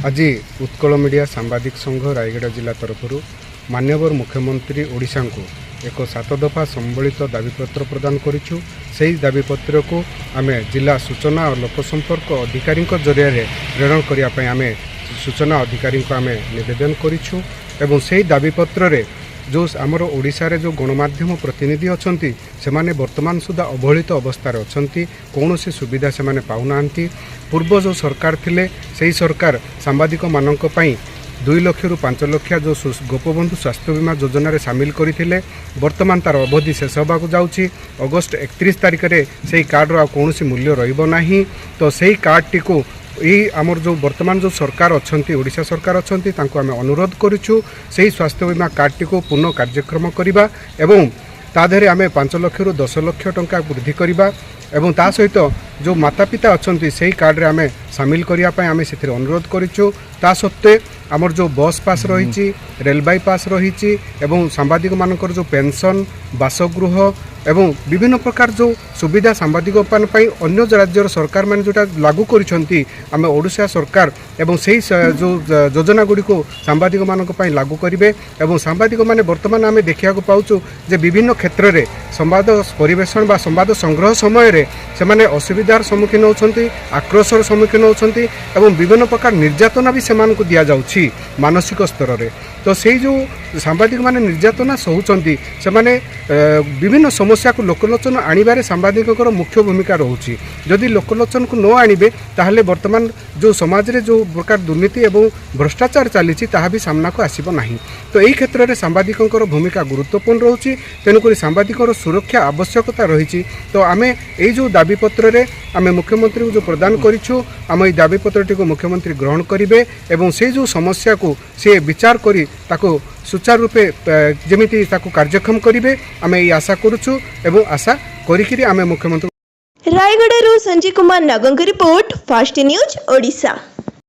आज उत्कल मीडिया सांबादिक संघ रायगढ़ जिला तरफ माननीय मुख्यमंत्री ओडिशा को एक 7 दफा सम्बलित दाबीपत्र प्रदान करूँ। से दाबीपत्र को आम जिला सूचना और लोकसंपर्क अधिकारी जरिया प्रेरण करने आम सूचना अधिकारी को आम नवेदन करूँ। एवं से दाबीपत्र जो आमर ओडिशा रे जो गणमाध्यम प्रतिनिधि अच्छा से वर्तमान सुधा अवहेलित अवस्था अच्छा कौन सी सुविधा से पाऊना। पूर्व जो सरकार थिले से सरकार सांबादिक मानक पई 2 लाख रु 5 लाख जो गोपबंधु स्वास्थ्य बीमा योजना रे सामिल करथिले। वर्तमान तार अवधि शेष होगा जाउछि। अगस्त 31 तारिख रे से कार्ड रो कौन सी मूल्य रहिबो नाही। तो सेही कार्ड टी को यही आमर जो वर्तमान जो सरकार अच्छा ओडिशा सरकार अच्छा आम अनुरोध करूँ से स्वास्थ्य बीमा कार्ड टी को पुनः कार्यक्रम करवा एवं तादेह आम 5 लाख रु 10 लाख टंका वृद्धि करवा एवं ता सहित जो माता पिता अच्छा से कार्ड रे आम सामिल करने आम से अनुरोध करूँ। ता सत्वे आमर जो बस पास रही रेलवे पास रही एवं सांबादिक मानकर जो पेंशन बासगृह एवं विभिन्न प्रकार जो सुविधा सांबादिक अन्य राज्यर सरकार मान जोटा लागू करिसेंती आम ओडिशा सरकार एवं से जो योजना गुड़ी को सांबादिक मानक पई लागू करिवे। एवं सांबादिक माने वर्तमान आम देखा पाउछु जे विभिन्न क्षेत्र में संवाद परिवेशन बा संवाद संग्रह समय रे से माने असुविधार सम्मुखीन होछंती, आक्रोशर सम्मुखीन होछंती एवं विभिन्न प्रकार निर्यातना भी सेमान को दिया जाउछि मानसिक स्तर रे। तो से जो सांबादिक माने निर्यातना सहउछंती से माने विभिन्न समस्या को लोकलोचन आनिबारे सांबादिकर मुख्य भूमिका रहुछि। जदि लोकलोचन को न आनिबे ताहले वर्तमान जो समाज रे जो प्रकार दुर्नीति एवं भ्रष्टाचार चली ताहा भी सामना को आसीबो नाही। तो एही क्षेत्र में सांबादिकर भूमिका गुरुत्वपूर्ण रहुछि। तेणुक सांबादिकर सुरक्षा आवश्यकता रही। तो आमे एही जो दाबीपत्र रे आमे मुख्यमंत्री को जो प्रदान करिछु आम एही दाबीपत्रटी को मुख्यमंत्री ग्रहण करिवे एवं से जो समस्या को से विचार करी ताको सुचारू रूपे जमिति ताको कार्यक्षम करिवे आमे एही आशा करूछु एवं आशा करिकिरी आमे मुख्यमंत्री रायगढ़ संजय कुमार नागंग रिपोर्ट फास्ट न्यूज ओडिशा।